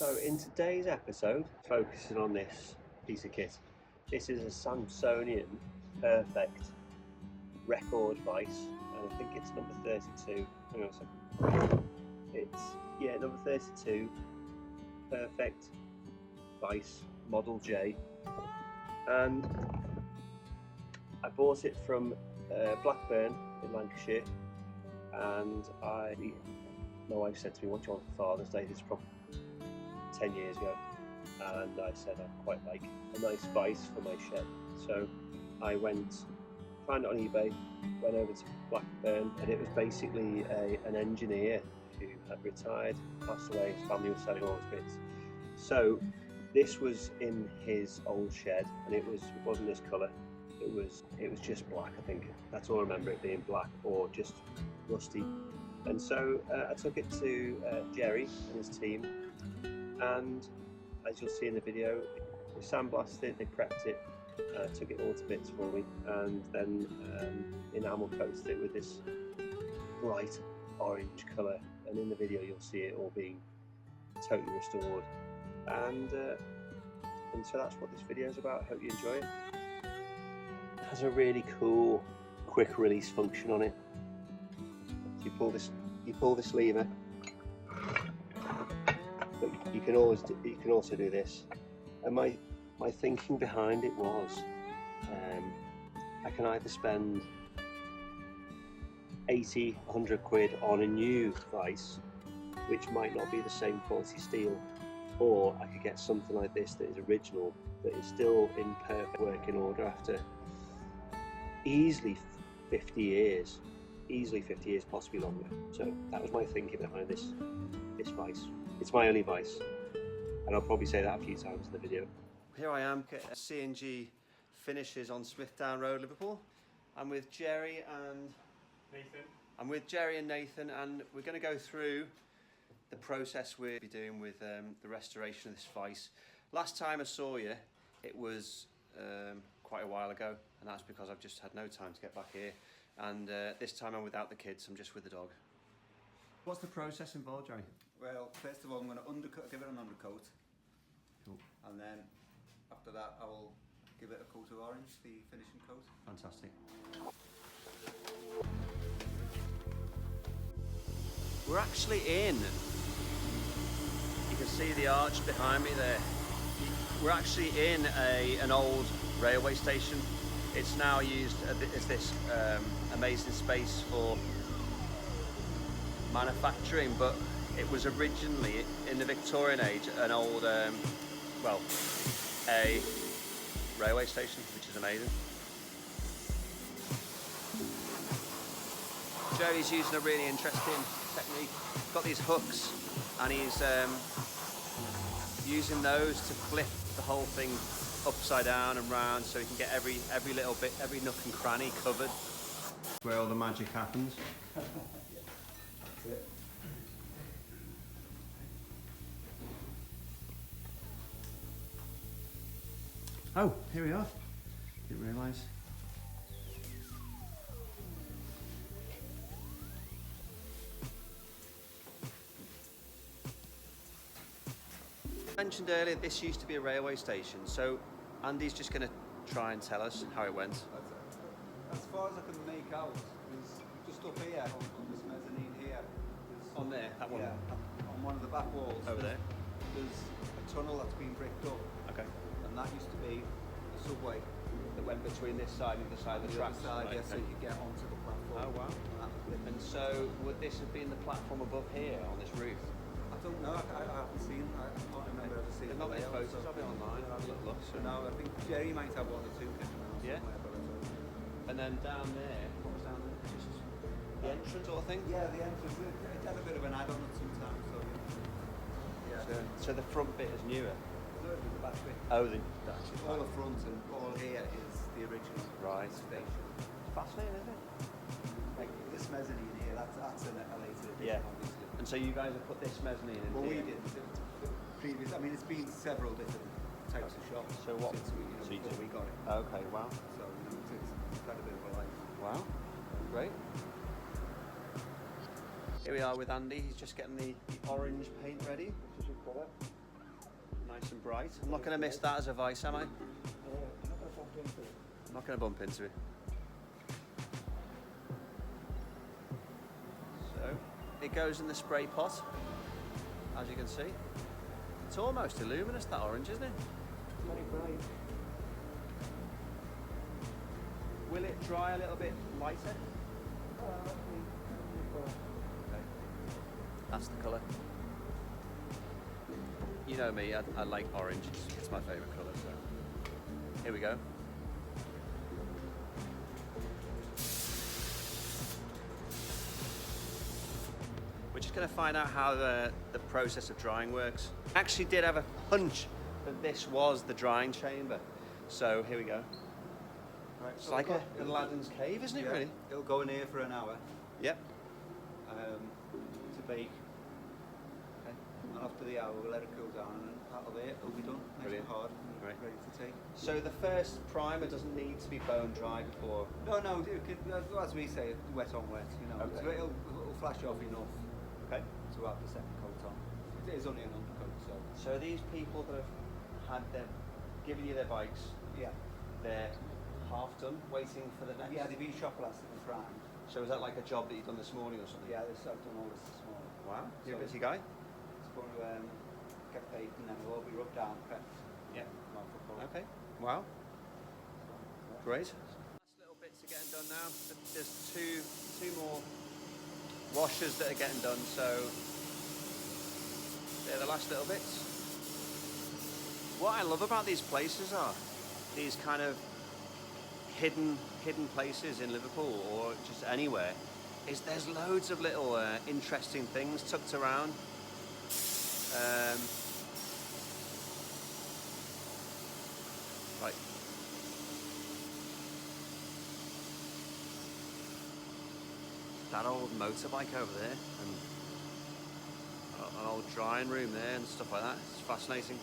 So in today's episode, focusing on this piece of kit, this is a Samsonian Perfect record vice, and I think it's number 32. Hang on a second. It's number 32 Perfect Vice Model J, and I bought it from Blackburn in Lancashire, and my wife said to me, "What do you want for Father's Day?" This is probably 10 years ago, and I said I'd quite like a nice vice for my shed. So I found it on eBay, went over to Blackburn, and it was basically an engineer who had retired, passed away, his family was selling all his bits. So this was in his old shed, and it wasn't this colour, it was just black. I think that's all I remember, it being black or just rusty. And so I took it to Jerry and his team, and as you'll see in the video, they sandblasted it, they prepped it, took it all to bits for me, and then enamel coated it with this bright orange colour, and in the video you'll see it all being totally restored, and so that's what this video is about. I hope you enjoy it. It has a really cool quick release function on it. So you pull this lever, but you can also do this. And my thinking behind it was, I can either spend 80, 100 quid on a new vice, which might not be the same quality steel, or I could get something like this that is original, that is still in perfect working order after easily 50 years, possibly longer. So that was my thinking behind this vice. It's my only vice, and I'll probably say that a few times in the video. Here I am at C&G Finishes on Smithdown Road, Liverpool. I'm with Jerry and Nathan. And we're going to go through the process we'll be doing with the restoration of this vice. Last time I saw you, it was quite a while ago, and that's because I've just had no time to get back here. And this time I'm without the kids, I'm just with the dog. What's the process involved, Jerry? Well, first of all, I'm going to give it an undercoat. Cool. And then after that, I will give it a coat of orange, the finishing coat. Fantastic. We're actually in. You can see the arch behind me there. We're actually in an old railway station. It's now used as this amazing space for manufacturing, but it was originally, in the Victorian age, an old, a railway station, which is amazing. Jerry's using a really interesting technique. He's got these hooks, and he's using those to flip the whole thing upside down and round, so he can get every little bit, every nook and cranny covered. Where all the magic happens. That's it. Oh, here we are. Didn't realise. I mentioned earlier this used to be a railway station, so Andy's just going to try and tell us how it went. As far as I can make out, there's just up here on this mezzanine here. On there, that one? Yeah, on one of the back walls. Over there? There's a tunnel that's been bricked up. Okay. And that used to be the subway. That went between this side and the side of the tracks? Side, right, yeah, so you could get onto the platform. Oh wow. And so would this have been the platform above here on this roof? I don't know, I haven't seen, I can't remember ever seeing it. There's not many photos of it online, I've had a little look. So. No, I think Jerry might have one or two kicking around somewhere, but I don't know. And then down there, what was down there? Just the entrance sort of thing? Yeah, the entrance, it had a bit of an add-on at some time, so yeah. So the front bit is newer? No, the back bit. Oh, all the front and all here is the original station. Fascinating, isn't it? Like this mezzanine here, that's a later addition, obviously. And so you guys have put this mezzanine in Well, here? we did. Previous, I mean, it's been several different types of shops. So what? Since we got it. Okay, wow. So it's had a bit of a life. Wow, great. Here we are with Andy. He's just getting the orange paint ready, which is your colour. Nice and bright. I'm not going to miss that as a vice, am I? I'm not going to bump into it. I'm not going to bump into it. So, it goes in the spray pot, as you can see. It's almost illuminous, that orange, isn't it? Very bright. Will it dry a little bit lighter? Okay. That's the colour. You know me, I like orange. It's my favourite colour, so here we go. We're just going to find out how the process of drying works. I actually did have a hunch that this was the drying chamber. So here we go. Right, It's so like it'll an Aladdin's cave, isn't it, really? It'll go in here for an hour Yep. to bake. Okay. And after the hour, we'll let it cool down, and that'll be it. It'll be done. Nice Brilliant. and hard, Right. ready to take. So the first primer doesn't need to be bone dry before. No, it could, as we say, wet on wet. You know, Okay. so it'll flash off enough Okay. to have the second coat on. It is only an undercoat, so So these people that have had them, given you their bikes, yeah. they're half done, waiting for the next. Yeah, they've been shop blasted and primed. So is that like a job that you've done this morning or something? Yeah, I've done all this morning. Wow. You're a So busy guy. it's going to get baked, and then it'll all be rubbed down, prepped. Yeah. Not for cold. Okay. Wow. Great. Last little bits are getting done now. There's two more washers that are getting done. So they're the last little bits. What I love about these places are these kind of hidden places in Liverpool or just anywhere. Is there's loads of little interesting things tucked around. Right. That old motorbike over there and an old drying room there and stuff like that. It's fascinating.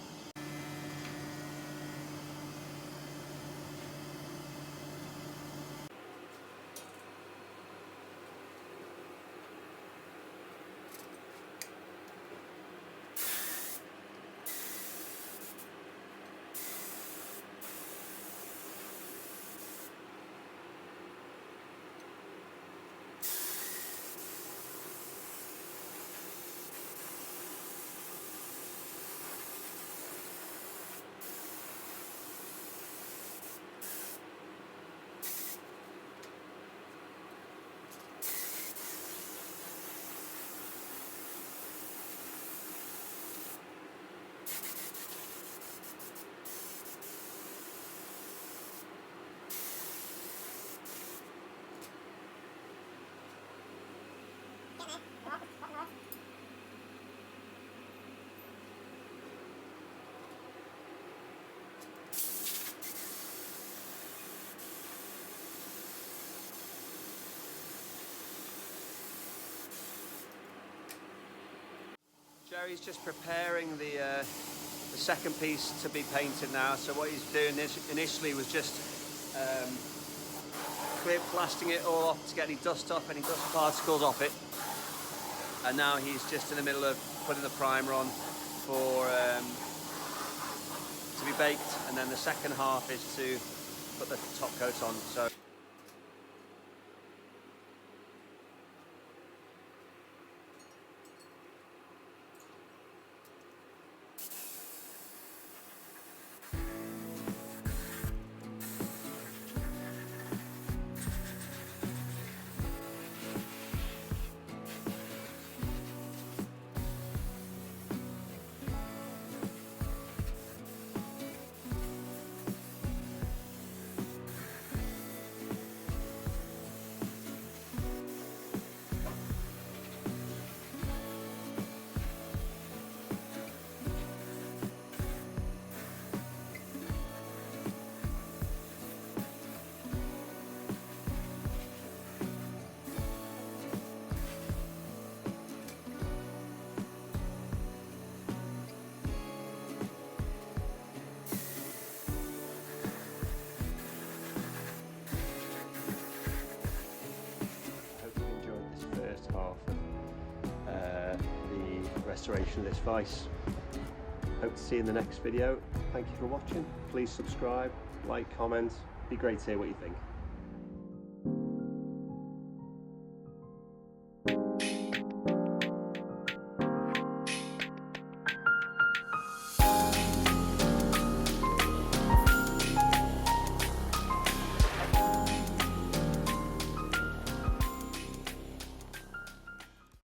Jerry's just preparing the second piece to be painted now. So what he's doing initially was just clear blasting it all off to get any dust off, any dust particles off it. And now he's just in the middle of putting the primer on for to be baked, and then the second half is to put the top coat on. So. Half of the restoration of this vice. Hope to see you in the next video. Thank you for watching. Please subscribe, like, comment. Be great to hear what you think.